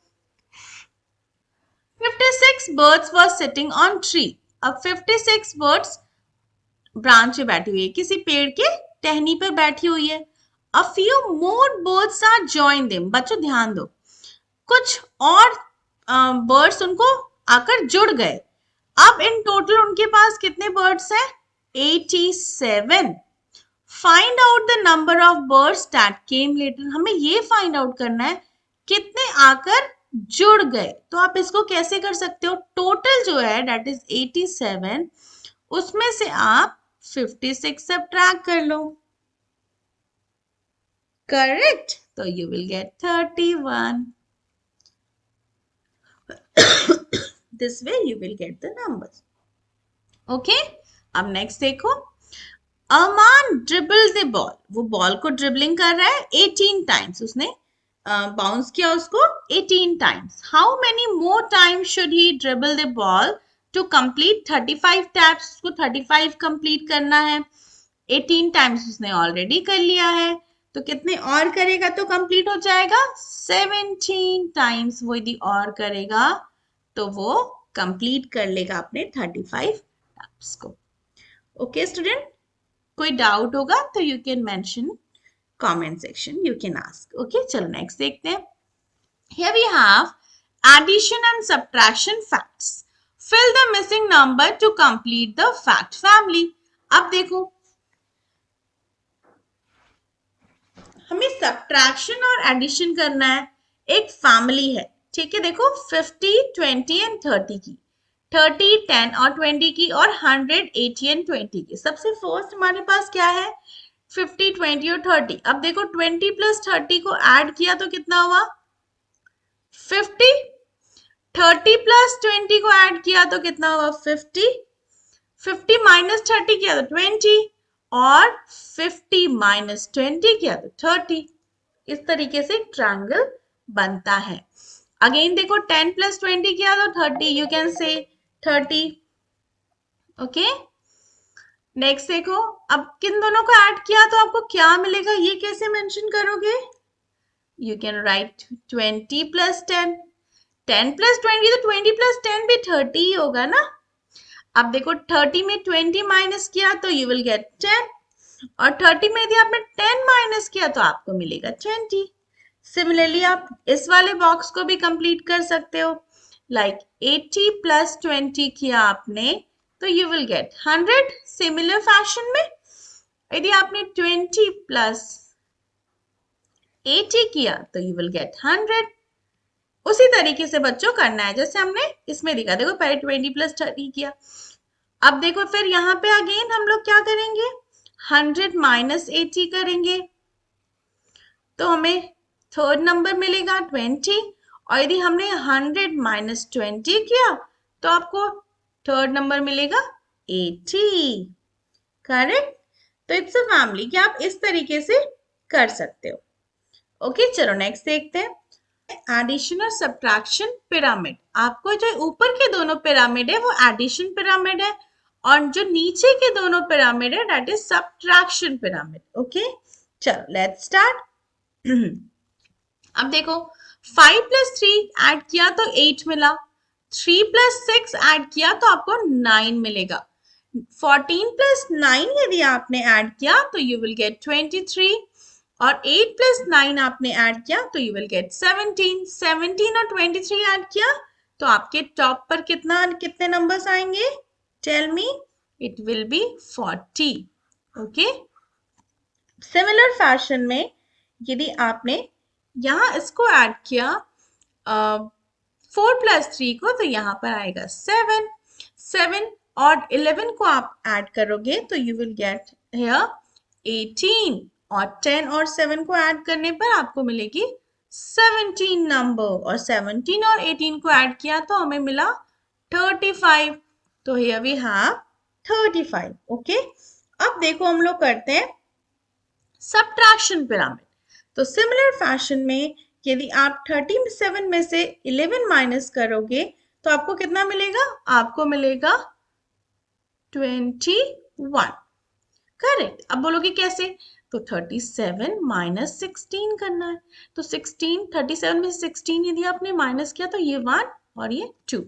S1: 56 birds were sitting on tree. अब 56 birds ब्रांच पे बैठी हुई है, किसी पेड़ के टहनी पर बैठी हुई है। A few more birds are joined them. बच्चों ध्यान दो, कुछ और बर्ड्स उनको आकर जुड़ गए। अब इन टोटल उनके पास कितने बर्ड्स हैं, 87। Find out the number of birds that came later. हमें ये फाइंड आउट करना है कितने आकर जुड़ गए। तो आप इसको कैसे कर सकते हो, टोटल जो है दैट इज 87, उसमें से आप 56 सब्ट्रैक्ट कर लो, करेक्ट, तो you will gate 31. This way you will get the numbers. Okay, अब नेक्स्ट देखो, अमान ड्रिबल द बॉल, वो बॉल को ड्रिबलिंग कर रहा है 18 टाइम्स, उसने बाउंस किया उसको 18 times. How many more times should he dribble the ball to complete 35 taps, उसको 35 कंप्लीट करना है. 18 टाइम्स उसने ऑलरेडी कर लिया है, तो कितने और करेगा तो कंप्लीट हो जाएगा, 17 टाइम्स वो यदि और करेगा तो वो कंप्लीट कर लेगा अपने 35 टैप्स को. ओके स्टूडेंट, कोई डाउट होगा तो you can mention comment section, you can ask. Okay, चलो नेक्स्ट देखते हैं. Here we have addition and subtraction facts. Fill the missing number to complete the fact family. अब देखो, हमें सब्ट्रैक्शन और एडिशन करना है, एक फैमिली है, ठीक है. देखो 50, 20 एंड 30 की, 30, 10 और 20 की, और 100, 80 एंड 20 की. सबसे फर्स्ट हमारे पास क्या है, 50, 20 और 30. अब देखो 20 प्लस 30 को ऐड किया तो कितना हुआ, 50. 30 प्लस 20 को ऐड किया तो कितना हुआ, 50. 50 माइनस 30 किया तो 20, और 50 माइनस 20 किया तो 30. इस तरीके से ट्रायंगल बनता है. अगेन देखो 10 प्लस 20 किया तो 30, you can say 30. Okay, next देखो, अब किन दोनों को ऐड किया तो आपको क्या मिलेगा, ये कैसे मेंशन करोगे, you can right 20 plus 10. 10 plus 20 तो 20 प्लस 10 भी 30 ही होगा ना. अब देखो 30 में 20 माइनस किया तो यू विल गेट 10, और 30 में यदि आपने 10 माइनस किया तो आपको मिलेगा 20. सिमिलरली आप इस वाले बॉक्स को भी कंप्लीट कर सकते हो, लाइक 80 प्लस 20 किया आपने तो you will gate 100. Similar fashion में यदि आपने 20 प्लस 80 किया तो यू विल गेट 100. उसी तरीके से बच्चों करना है जैसे हमने इसमें दिखा. देखो पहले 20 प्लस 30 किया, अब देखो फिर यहाँ पे अगेन हम लोग क्या करेंगे, 100 माइनस 80 करेंगे तो हमें थर्ड नंबर मिलेगा 20, और यदि हमने 100 माइनस 20 किया तो आपको थर्ड नंबर मिलेगा 80. करेक्ट, तो इट्स अ फैमिली कि आप इस तरीके से कर सकते हो. ओके, चलो नेक्स्ट देखते हैं. एडिशन और सब्ट्रैक्शन पिरामिड. आपको जो ऊपर के दोनों पिरामिड है वो एडिशन पिरामिड है, और जो नीचे के दोनों पिरामिड है that is subtraction pyramid. Okay, चलो लेट्स स्टार्ट. अब देखो 5 प्लस 3 ऐड किया तो 8 मिला, 3 प्लस 6 ऐड किया तो आपको 9 मिलेगा, 14 प्लस 9 यदि आपने ऐड किया तो यू विल गेट 23, और 8 प्लस 9 आपने ऐड किया तो यू विल गेट 17. 17 और 23 ऐड किया तो आपके टॉप पर कितने नंबर्स आएंगे, tell me, it will be 40. Okay, similar fashion में यदि आपने यहाँ इसको ऐड किया 4 प्लस 3 को तो यहाँ पर आएगा 7. 7 और 11 को आप ऐड करोगे तो यू विल गेट हियर 18, और 10 और 7 को ऐड करने पर आपको मिलेगी 17 नंबर, और 17 और 18 को ऐड किया तो हमें मिला 35. तो हियर वी हैव 35. ओके, अब देखो हम लोग करते हैं सब्ट्रैक्शन पिरामिड. तो सिमिलर फैशन में यदि आप 37 में से 11 माइनस करोगे तो आपको कितना मिलेगा, आपको मिलेगा 21. करेक्ट, अब बोलोगे कैसे, तो 37 माइनस 16 करना है. तो 16, 37 में से 16 यदि आपने माइनस किया तो ये 1 और ये 2.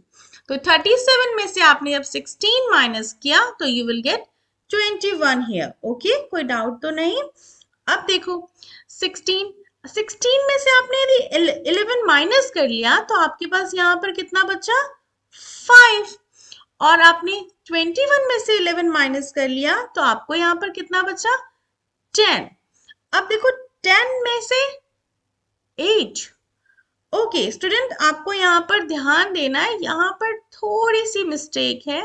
S1: तो 37 में से आपने जब 16 माइनस किया तो you will gate 21 here. Okay, कोई डाउट तो नहीं. अब देखो 16 में से आपने यदि 11 माइनस कर लिया तो आपके पास यहाँ पर कितना बचा, 5, और आपने 21 में से 11 माइनस कर लिया तो आपको यहाँ पर कितना बचा, 10. अब देखो 10 में से 8, ओके ओके स्टूडेंट, आपको यहाँ पर ध्यान देना है, यहाँ पर थोड़ी सी मिस्टेक है।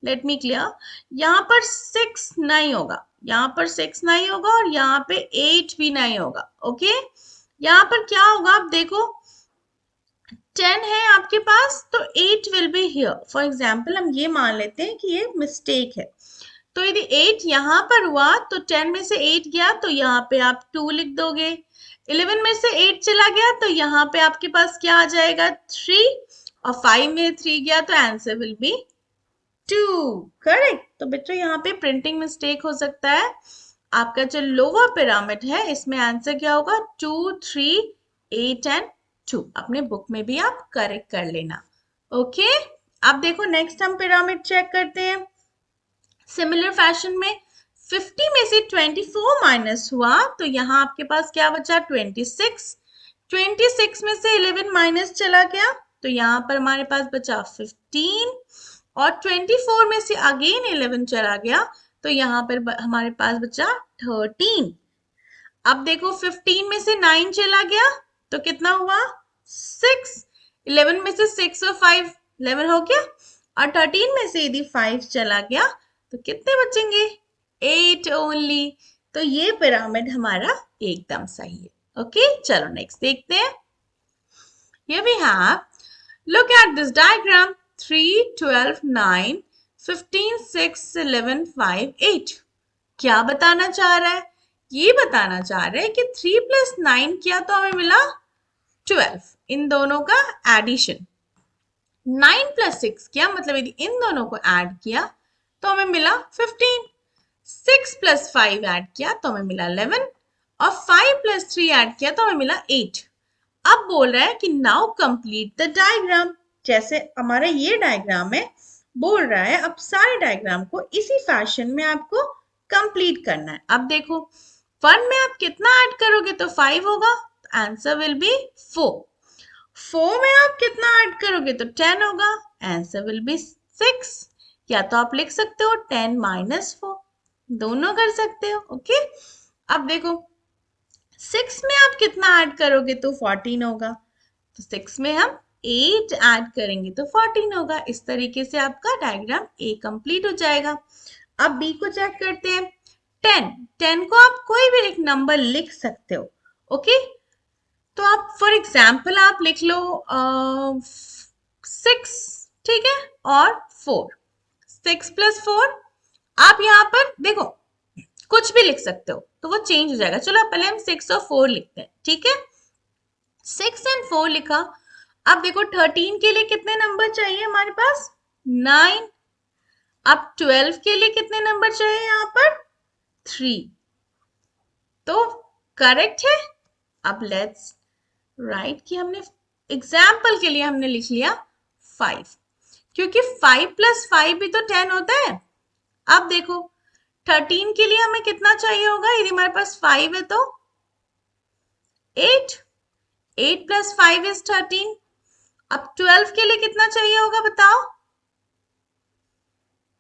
S1: Let me clear. यहाँ पर 6 नहीं होगा, यहाँ पर 6 नहीं होगा और यहाँ पे 8 भी नहीं होगा। ओके यहाँ पर क्या होगा आप देखो, 10 है आपके पास तो 8 will be here. For example हम ये मान लेते हैं कि ये मिस्टेक है, तो यदि 8 यहाँ पर हुआ तो 10 में से 8 गया तो यहाँ पे आप 2 लिख दोगे। 11 में से 8 चला गया तो यहाँ पे आपके पास क्या आ जाएगा 3, और 5 में 3 गया तो आंसर विल बी 2। करेक्ट। तो बच्चों यहाँ पे प्रिंटिंग मिस्टेक हो सकता है। आपका जो लोअर पिरामिड है इसमें आंसर क्या होगा 2, 3, 8 एंड 2। अपने बुक में भी आप करेक्ट कर लेना। ओके अब देखो नेक्स्ट हम पिरामिड चेक करते हैं सिमिलर फैशन में। 50 में से 24 माइनस हुआ तो यहाँ आपके पास क्या बचा 26। 26 में से 11 माइनस चला गया तो यहाँ पर हमारे पास बचा 15, और 24 में से अगेन 11 चला गया तो यहाँ पर हमारे पास बचा 13। अब देखो 15 में से 9 चला गया तो कितना हुआ 6। 11 में से 6 और 5 11 हो गया, और 13 में से यदि 5 चला गया तो कितने बचेंगे 8 ओनली। तो ये पिरामिड हमारा एकदम सही है। ओके चलो नेक्स्ट देखते हैं। Here we have, look at this diagram, 3, 12, 9, 15, 6, 11, 5, 8। क्या बताना चाह रहा है? ये बताना चाह रहा है कि 3 प्लस 9 किया तो हमें मिला 12, इन दोनों का एडिशन। 9 प्लस 6 किया मतलब यदि इन दोनों को ऐड किया तो हमें मिला 15। 6 प्लस 5 ऐड किया तो हमें मिला 11, और 5 प्लस 3 ऐड किया तो हमें मिला 8। अब बोल रहा है कि नाउ कंप्लीट द डायग्राम। जैसे हमारा ये डायग्राम है, बोल रहा है अब सारे डायग्राम को इसी फैशन में आपको कंप्लीट करना है। अब देखो 1 में आप कितना ऐड करोगे तो 5 होगा, आंसर विल बी 4। 4 में आप कितना ऐड करोगे तो 10 होगा, आंसर विल बी 6। या तो आप लिख सकते हो 10 माइनस 4, दोनों कर सकते हो। ओके अब देखो 6 में आप कितना ऐड करोगे तो 14 होगा, तो 6 में हम 8 ऐड करेंगे तो 14 होगा। इस तरीके से आपका डायग्राम ए कंप्लीट हो जाएगा। अब बी को चेक करते हैं। 10 को आप कोई भी एक नंबर लिख सकते हो। ओके तो आप फॉर एग्जाम्पल आप लिख लो 6, ठीक है, और 4। 6 प्लस 4, आप यहाँ पर देखो कुछ भी लिख सकते हो तो वो चेंज हो जाएगा। चलो पहले हम 6 और 4 लिखते हैं, ठीक है। 6 एंड 4 लिखा। अब देखो 13 के लिए कितने नंबर चाहिए हमारे पास 9। अब 12 के लिए कितने नंबर चाहिए यहाँ पर 3, तो करेक्ट है। अब लेट्स राइट कि हमने एग्जाम्पल के लिए हमने लिख लिया 5, क्योंकि 5 प्लस 5 भी तो 10 होता है। अब देखो 13 के लिए हमें कितना चाहिए होगा, यदि हमारे पास 5 है तो 8। 8 प्लस 5 इज 13। अब 12 के लिए कितना चाहिए होगा बताओ,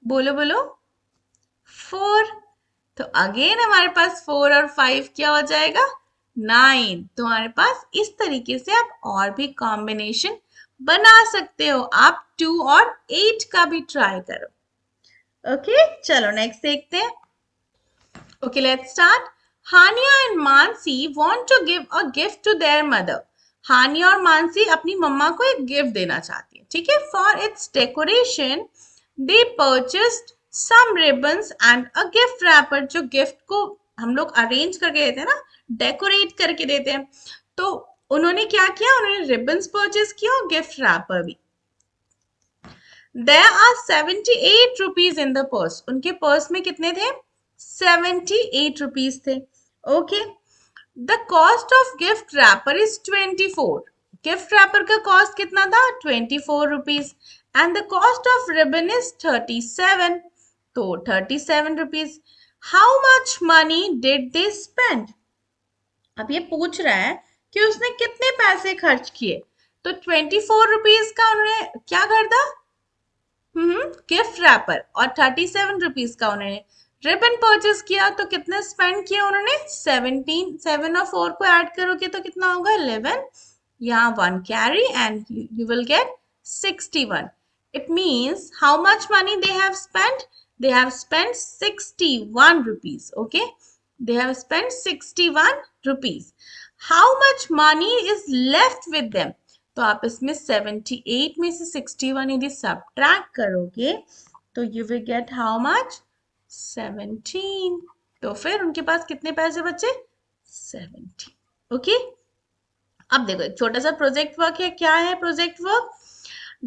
S1: बोलो बोलो 4। तो अगेन हमारे पास 4 और 5 क्या हो जाएगा 9। तो हमारे पास इस तरीके से आप और भी कॉम्बिनेशन बना सकते हो। आप 2 और 8 का भी ट्राई करो। ओके चलो नेक्स्ट देखते हैं। Okay, let's start. Hania and Mansi want to give a gift to their mother. हानिया और मानसी अपनी मम्मा को एक गिफ्ट देना चाहती है, ठीक है। For its decoration they purchased some ribbons and a gift wrapper. जो गिफ्ट को हम लोग अरेंज करके देते हैं ना, डेकोरेट करके देते हैं, तो उन्होंने क्या किया, उन्होंने रिबन्स परचेस किया और गिफ्ट रैपर भी। There are 78 rupees in the purse. उनके पर्स में कितने थे 78 रुपीज थे। Okay the cost of gift wrapper is 24। Gift wrapper का कॉस्ट कितना था 24 rupees, and the cost of ribbon is 37, तो 37 rupees. How much money did they spend. अब ये पूछ रहा है कि उसने कितने पैसे खर्च किए, तो 24 रुपीज का उन्होंने क्या खरीदा गिफ्ट रैपर, और 37 रुपीज का उन्होंने रिबन परचेस किया। तो कितने स्पेंड किया उन्होंने 17। 7 और 4 को ऐड करोगे तो कितना होगा 11। यहाँ 1 carry and you will get 61. It means how much money they have spent? They have spent 61 rupees. Okay, they have spent 61 rupees. How much money is left with them? तो आप इसमें 78 में से 61 यदि सब्ट्रैक्ट करोगे तो you will get how much? 17. तो फिर उनके पास कितने पैसे बचे? 70. ओके, अब देखो एक छोटा सा प्रोजेक्ट वर्क है. क्या है project work?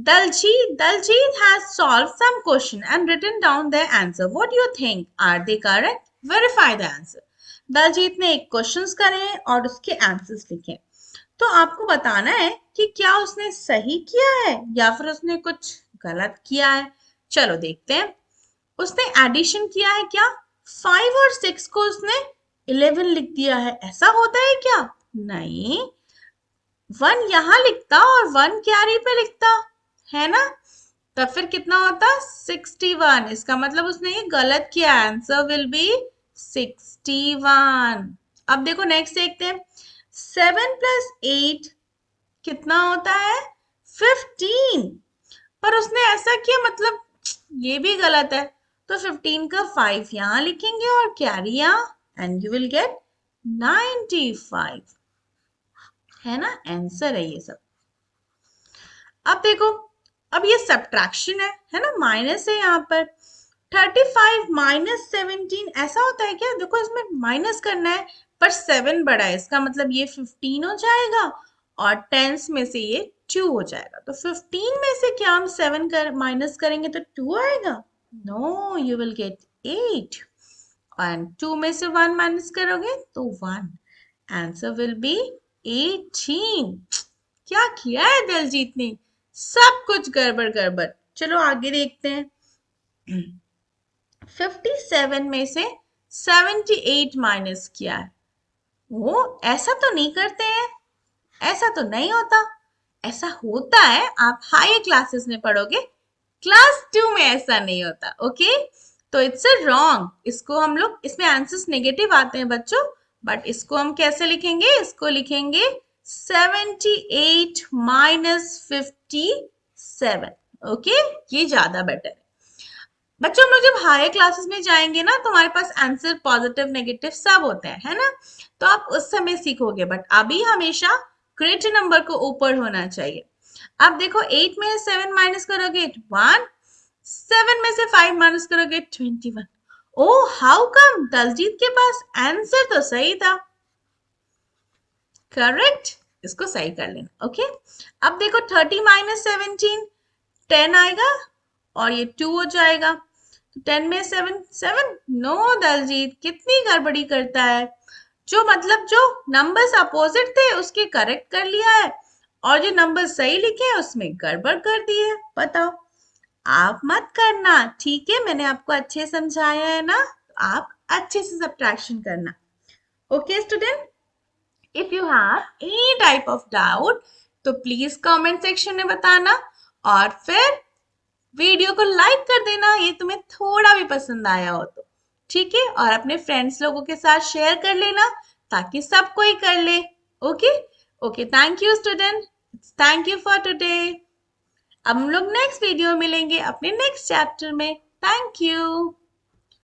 S1: Daljit has solved some question and written down their answer. What do you think? Are they correct? Verify the answer. Daljeet ने एक क्वेश्चंस करे और उसके आंसर्स लिखे. तो आपको बताना है कि क्या उसने सही किया है या फिर उसने कुछ गलत किया है. चलो देखते हैं. उसने एडिशन किया है क्या? 5 और 6 को उसने 11 लिख दिया है. ऐसा होता है क्या? नहीं, 1 यहां लिखता और 1 कैरी पे लिखता है ना, तब फिर कितना होता? 61. इसका मतलब उसने ये गलत किया. Answer will B 61. अब देखो नेक्स्ट देखते हैं. 7 प्लस 8 कितना होता है? 15. पर उसने ऐसा किया, मतलब ये भी गलत है. तो 15 का 5 यहां लिखेंगे और कैरी यहां एंड यू विल गेट 95. है ना, आंसर है ये सब. अब देखो, अब ये सब्ट्रैक्शन है ना, माइनस है यहाँ पर. 35 माइनस 17 ऐसा होता है क्या? देखो इसमें माइनस करना है पर 7 बड़ा है, इसका मतलब ये 15 हो जाएगा और टेंस में से ये 2 हो जाएगा. तो 15 में से क्या हम 7 कर माइनस करेंगे तो 2 आएगा? No, you will get 8. And 2 में से 1 माइनस करोगे तो 1. Answer will be 18. क्या किया है दलजीत ने? सब कुछ गड़बड़ गड़बड़. चलो आगे देखते हैं. 57 में से 78 माइनस किया है. वो ऐसा तो नहीं करते हैं, ऐसा तो नहीं होता. ऐसा होता है, आप हायर क्लासेस में पढ़ोगे. क्लास 2 में ऐसा नहीं होता. ओके, तो इट्स अ रॉन्ग. इसको हम लोग, इसमें आंसर्स नेगेटिव आते हैं बच्चों, बट इसको हम कैसे लिखेंगे? इसको लिखेंगे 78 माइनस 57. ओके, ये ज्यादा बेटर है. बच्चों हम लोग जब हायर क्लासेस में जाएंगे ना तो हमारे पास आंसर पॉजिटिव नेगेटिव सब होते हैं, है ना, तो आप उस समय सीखोगे. बट अभी हमेशा ग्रेटर नंबर को ऊपर होना चाहिए. अब देखो 8 में से 7 माइनस करोगे 1, 7 में से 5 माइनस करोगे 21. ओ हाउ कम? दलजीत के पास आंसर तो सही था. करेक्ट, इसको सही कर लेना. ओके, अब देखो 30 माइनस 17 10 आएगा और ये 2 हो जाएगा. 10 में 7 7. नो दलजीत, कितनी गड़बड़ी करता है. जो मतलब जो नंबर्स अपोजिट थे उसके करेक्ट कर लिया है और जो नंबर सही लिखे हैं उसमें गड़बड़ कर दी है. बताओ. आप मत करना, ठीक है? मैंने आपको अच्छे समझाया है ना, तो आप अच्छे से सब्ट्रैक्शन करना. Okay student, if you have any type of doubt तो प्लीज कमेंट सेक्शन में बताना और फिर वीडियो को लाइक कर देना ये तुम्हें थोड़ा भी पसंद आया हो तो. ठीक है, और अपने फ्रेंड्स लोगों के साथ शेयर कर लेना ताकि सब कोई कर ले. Okay okay, thank you student. Thank you for today. अब हम लोग नेक्स्ट वीडियो मिलेंगे अपने नेक्स्ट चैप्टर में. Thank you.